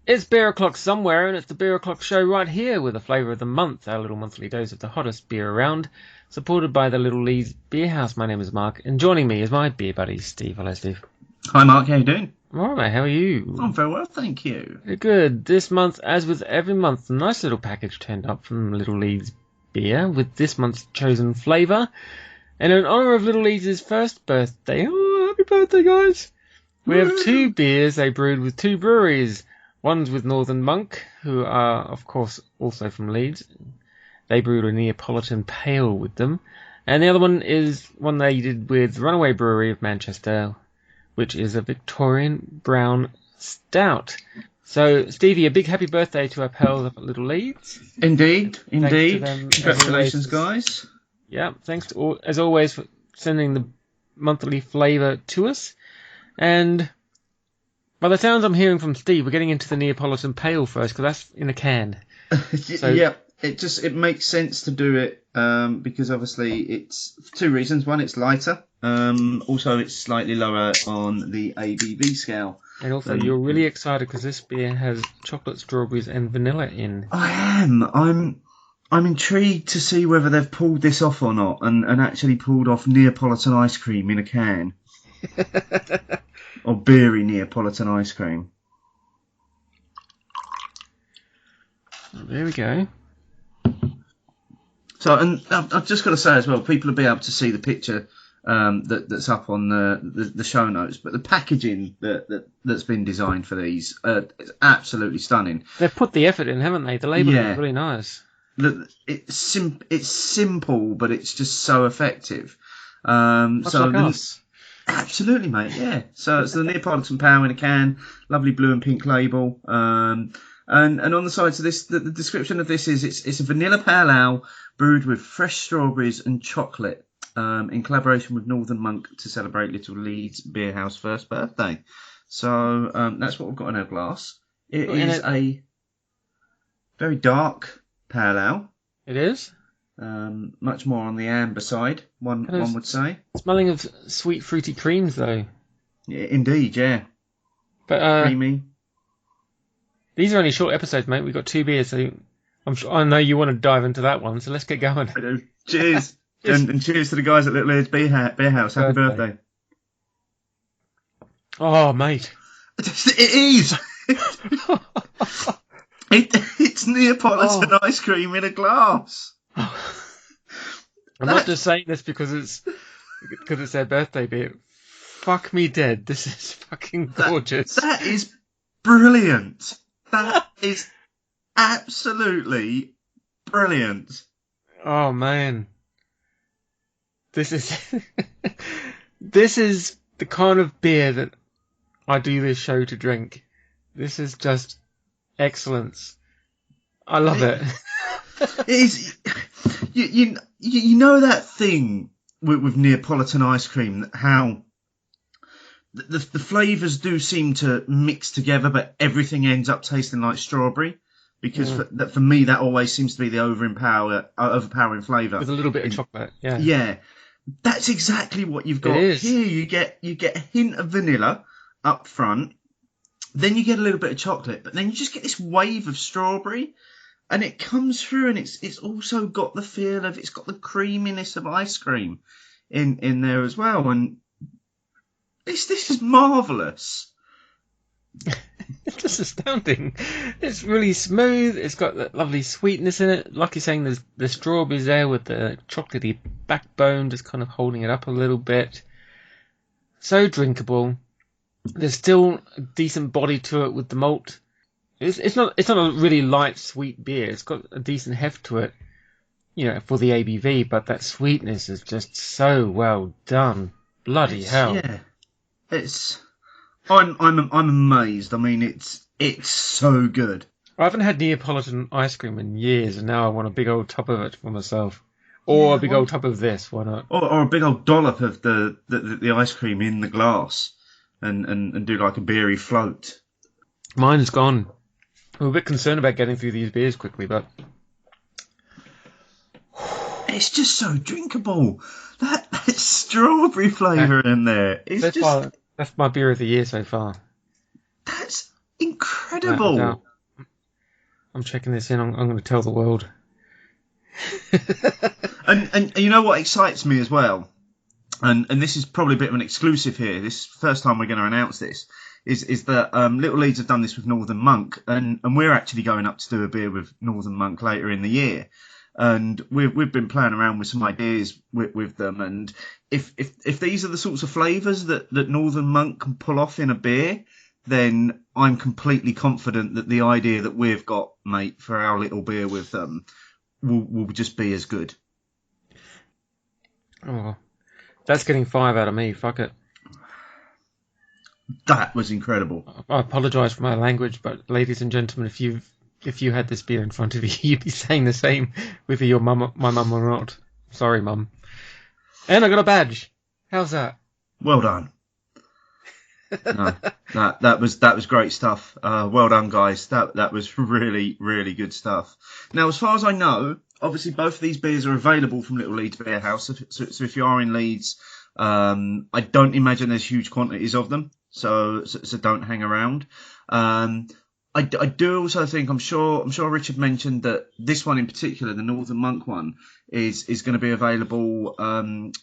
It's beer o'clock somewhere, and it's the beer o'clock show right here with the flavour of the month, our little monthly dose of the hottest beer around, supported by the Little Leeds Beer House. My name is Mark, and joining me is my beer buddy, Steve. Hello, Steve. Hi Mark, how you doing? I'm alright, mate. How are you? I'm very well, thank you. Good. This month, as with every month, a nice little package turned up from Little Leeds Beer, with this month's chosen flavour. And in honour of Little Leeds' first birthday, oh, happy birthday, guys! We have two beers they brewed with two breweries. One's with Northern Monk, who are, of course, also from Leeds. They brewed a Neopolitan Pale with them. And the other one is one they did with Runaway Brewery of Manchester, which is a Victorian Brown Stout. So, Stevie, a big happy birthday to our pals up at Little Leeds. Indeed. Congratulations, guys. Yeah, thanks to as always for sending the monthly flavour to us. And by the sounds I'm hearing from Steve, we're getting into the Neapolitan Pale first, because that's in a can. So, yeah, it makes sense to do it because obviously it's for two reasons. One, it's lighter. Also, it's slightly lower on the ABV scale. And also, you're really excited because this beer has chocolate, strawberries, and vanilla in. I am. I'm intrigued to see whether they've pulled this off or not, and actually pulled off Neapolitan ice cream in a can. Or beery Neapolitan ice cream. There we go. So, and I've just got to say as well, people will be able to see the picture that's up on the show notes, but the packaging that's been designed for these is absolutely stunning. They've put the effort in, haven't they? The label is really nice. It's simple, but it's just so effective. Much like us. Absolutely, mate. Yeah. So it's the Neapolitan Pale in a can, lovely blue and pink label. And on the sides of this, the description of this is it's a vanilla pale ale brewed with fresh strawberries and chocolate, in collaboration with Northern Monk to celebrate Little Leeds Beer House first birthday. So that's what we've got in our glass. It is a very dark pale ale. It is. Much more on the amber side, one would say. Smelling of sweet fruity creams, though. Yeah, indeed, yeah. But creamy. These are only short episodes, mate. We've got two beers, so I know you want to dive into that one. So let's get going. I do. Cheers, and cheers to the guys at Little Leeds Beer House. Happy birthday. Oh, mate. It is. It's Neapolitan ice cream in a glass. I'm not just saying this because it's their birthday beer. Fuck me dead. This is fucking gorgeous. That is brilliant. That is absolutely brilliant. Oh man. This is the kind of beer that I do this show to drink. This is just excellence. I love it. It is. You know that thing with Neapolitan ice cream, how the flavours do seem to mix together, but everything ends up tasting like strawberry. Because for me, that always seems to be the overpowering flavour. With a little bit of chocolate, yeah. Yeah, that's exactly what you've got here. You get a hint of vanilla up front, then you get a little bit of chocolate, but then you just get this wave of strawberry. And it comes through, and it's also got the feel of, it's got the creaminess of ice cream in there as well. And this is marvellous. It's just astounding. It's really smooth. It's got that lovely sweetness in it. Like you're saying, there's the strawberries there with the chocolatey backbone, just kind of holding it up a little bit. So drinkable. There's still a decent body to it with the malt. It's not a really light sweet beer. It's got a decent heft to it, for the ABV. But that sweetness is just so well done. Bloody hell! Yeah, I'm amazed. I mean, it's so good. I haven't had Neapolitan ice cream in years, and now I want a big old tub of it for myself, or a big old tub of this. Why not? Or a big old dollop of the ice cream in the glass, and do like a beery float. Mine's gone. I'm a bit concerned about getting through these beers quickly, but it's just so drinkable. That strawberry flavour in there. That's my beer of the year so far. That's Without a doubt. Incredible. I'm checking this in. I'm going to tell the world. And you know what excites me as well? And this is probably a bit of an exclusive here. This first time we're going to announce this is that Little Leeds have done this with Northern Monk, and we're actually going up to do a beer with Northern Monk later in the year. And we've been playing around with some ideas with them, and if these are the sorts of flavours that Northern Monk can pull off in a beer, then I'm completely confident that the idea that we've got, mate, for our little beer with them will just be as good. Oh, that's getting 5 out of me. Fuck it. That was incredible. I apologise for my language, but ladies and gentlemen, if you had this beer in front of you, you'd be saying the same, whether you're my mum or not. Sorry, mum. And I got a badge. How's that? Well done. No, that was great stuff. Well done, guys. That was really, really good stuff. Now, as far as I know, obviously both of these beers are available from Little Leeds Beer House. So if you are in Leeds, I don't imagine there's huge quantities of them. So don't hang around. I do also think, I'm sure Richard mentioned that this one in particular, the Northern Monk one, is going to be available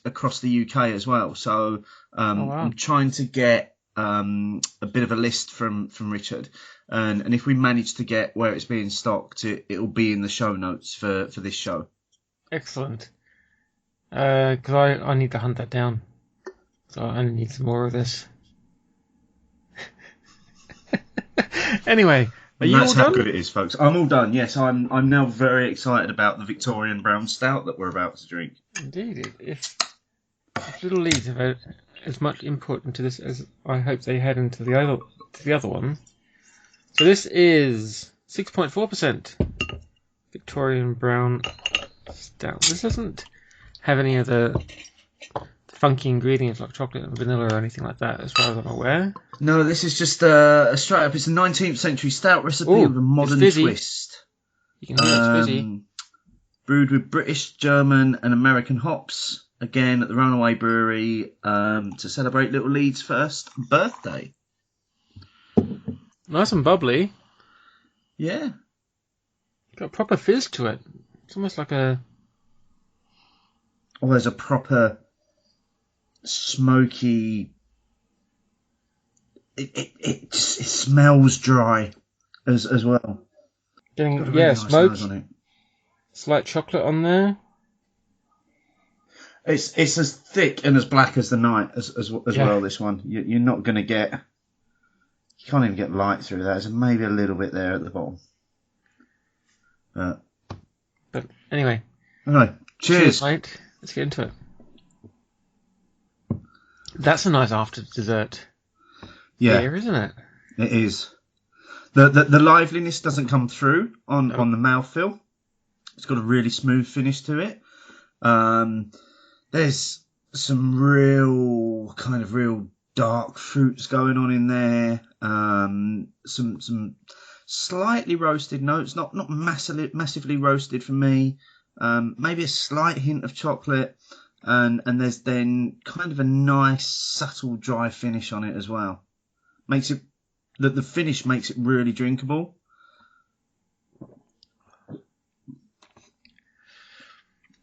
across the UK as well. So Oh, wow. I'm trying to get a bit of a list from Richard, and if we manage to get where it's being stocked, it'll be in the show notes for this show. Excellent. Because I need to hunt that down. So I need some more of this. Anyway, are you all That's how done? good it is, folks. I'm all done. Yes, I'm now very excited about the Victorian Brown Stout that we're about to drink. Indeed. If Little Leeds have had as much input into this as I hope they had into the other one. So this is 6.4% Victorian Brown Stout. This doesn't have any of the funky ingredients like chocolate and vanilla or anything like that, as far as I'm aware. No, this is just a straight up. It's a 19th century stout recipe with a modern twist. You can hear it's fizzy. Brewed with British, German, and American hops. Again at the Runaway Brewery to celebrate Little Leeds' first birthday. Nice and bubbly. Yeah. Got a proper fizz to it. It's almost like a... Oh, there's a proper smoky... It smells dry as well. Getting, Really yeah, nice smoke. nose on it. Slight chocolate on there. It's as thick and as black as the night as well. This one, you're not going to get. You can't even get light through that. There's maybe a little bit there at the bottom. But anyway. All right. Cheers. Mate. Let's get into it. That's a nice after dessert. Beer, isn't it? It is. The liveliness doesn't come through on the mouthfeel. It's got a really smooth finish to it. There's some real dark fruits going on in there. Some slightly roasted notes, not massively roasted for me. Maybe a slight hint of chocolate, and there's then kind of a nice subtle dry finish on it as well. Makes it the finish makes it really drinkable.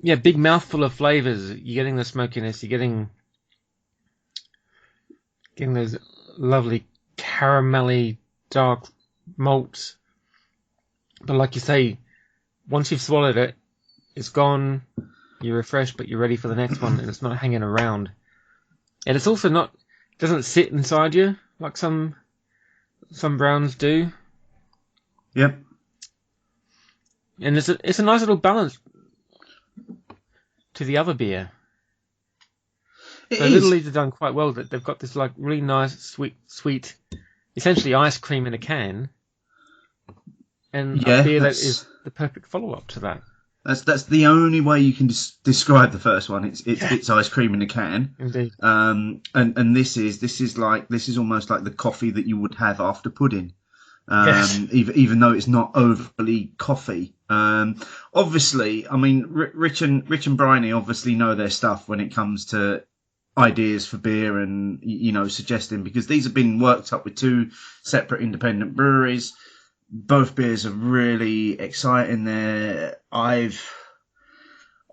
Yeah, big mouthful of flavours. You're getting the smokiness. You're getting those lovely caramelly dark malts. But like you say, once you've swallowed it, it's gone. You're refreshed, but you're ready for the next one, and it's not hanging around. And it's also not doesn't sit inside you like some browns do. Yep. And it's a nice little balance to the other beer. So Little Leeds have done quite well. That they've got this like really nice, sweet, essentially ice cream in a can, and a beer that is the perfect follow-up to that. That's the only way you can describe the first one. It's ice cream in a can. Indeed. And this is almost like the coffee that you would have after pudding. Yes. Even though it's not overly coffee. Obviously, I mean, Rich and Bryony obviously know their stuff when it comes to ideas for beer and, suggesting, because these have been worked up with two separate independent breweries. Both beers are really exciting there. I've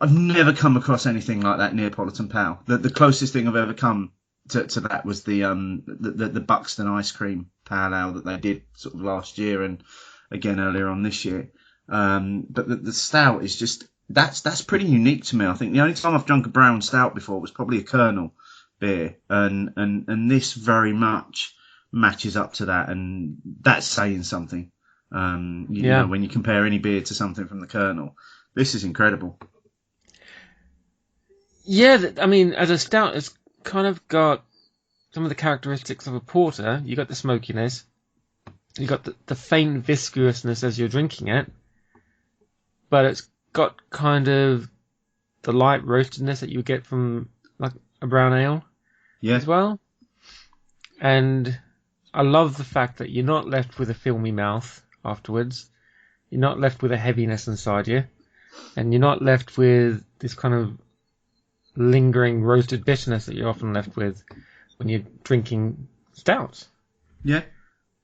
never come across anything like that Neapolitan Pale. The closest thing I've ever come to that was the Buxton ice cream pale ale that they did sort of last year and again earlier on this year. But the stout is just, that's pretty unique to me. I think the only time I've drunk a brown stout before was probably a Colonel beer, and this very much matches up to that, and that's saying something. You know, when you compare any beer to something from the Colonel, this is incredible. Yeah, I mean, as a stout, it's kind of got some of the characteristics of a porter. You got the smokiness, you got the faint viscousness as you're drinking it, but it's got kind of the light roastedness that you get from like a brown ale as well. And I love the fact that you're not left with a filmy mouth afterwards. You're not left with a heaviness inside you, and you're not left with this kind of lingering roasted bitterness that you're often left with when you're drinking stouts. Yeah,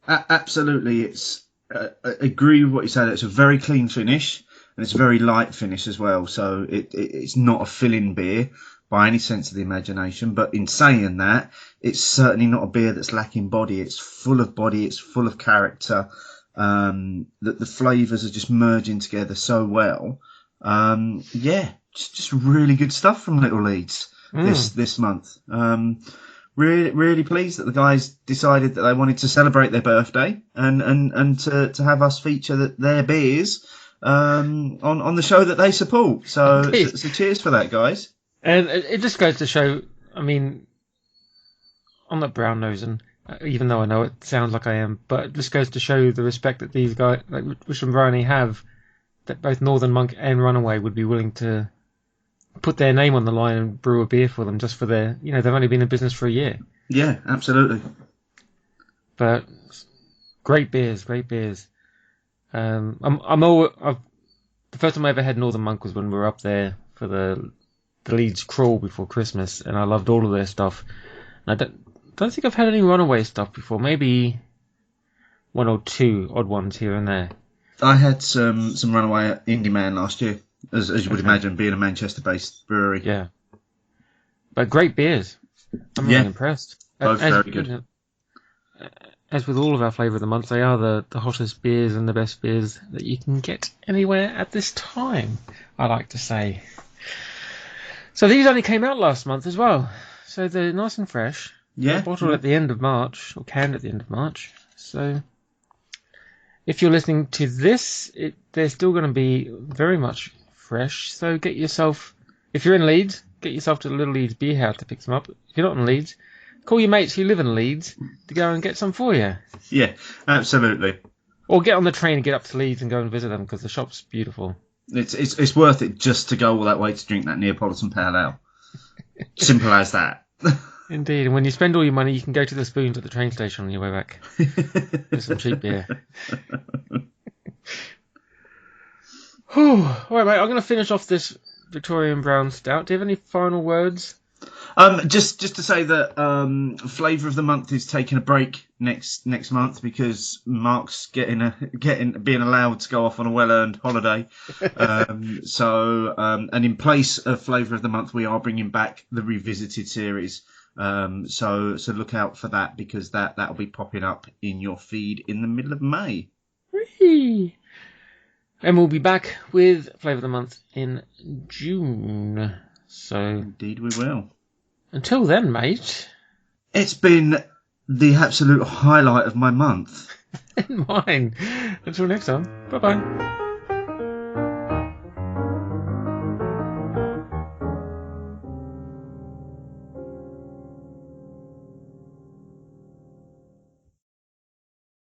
absolutely. It's I agree with what you said. It's a very clean finish, and it's a very light finish as well. So it's not a filling beer by any sense of the imagination. But in saying that, it's certainly not a beer that's lacking body. It's full of body. It's full of character. The flavours are just merging together so well. Just really good stuff from Little Leeds this month. Really pleased that the guys decided that they wanted to celebrate their birthday and to have us feature their beers on the show that they support. So cheers for that, guys. And it just goes to show, I mean, I'm not brown nosing, even though I know it sounds like I am, but it just goes to show the respect that these guys, like Wish and Briny, have, that both Northern Monk and Runaway would be willing to put their name on the line and brew a beer for them just for their, they've only been in business for a year. Yeah, absolutely. But great beers. The first time I ever had Northern Monk was when we were up there for the Leeds crawl before Christmas, and I loved all of their stuff. And I don't think I've had any Runaway stuff before. Maybe one or two odd ones here and there. I had some Runaway at Indie Man last year, as you would imagine, being a Manchester-based brewery. Yeah. But great beers. I'm really impressed. Both very good. As with all of our Flavour of the Month, they are the hottest beers and the best beers that you can get anywhere at this time, I like to say. So these only came out last month as well. So they're nice and fresh. Yeah. They're bottled at the end of March, or canned at the end of March. So if you're listening to this, they're still going to be very much fresh. So get yourself, if you're in Leeds, get yourself to the Little Leeds Beer House to pick some up. If you're not in Leeds, call your mates who live in Leeds to go and get some for you. Yeah, absolutely. Or get on the train and get up to Leeds and go and visit them, because the shop's beautiful. It's worth it just to go all that way to drink that Neapolitan Pale Ale. Simple as that. Indeed, and when you spend all your money, you can go to the Spoons at the train station on your way back. With some cheap beer. Whew. All right, mate, I'm going to finish off this Victorian Brown Stout. Do you have any final words? Just to say that Flavour of the Month is taking a break next month because Mark's being allowed to go off on a well-earned holiday. And in place of Flavour of the Month, we are bringing back the Revisited series. So look out for that, because that'll be popping up in your feed in the middle of May. Whee! And we'll be back with Flavour of the Month in June. So indeed we will. Until then, mate. It's been the absolute highlight of my month. And mine. Until next time. Bye-bye.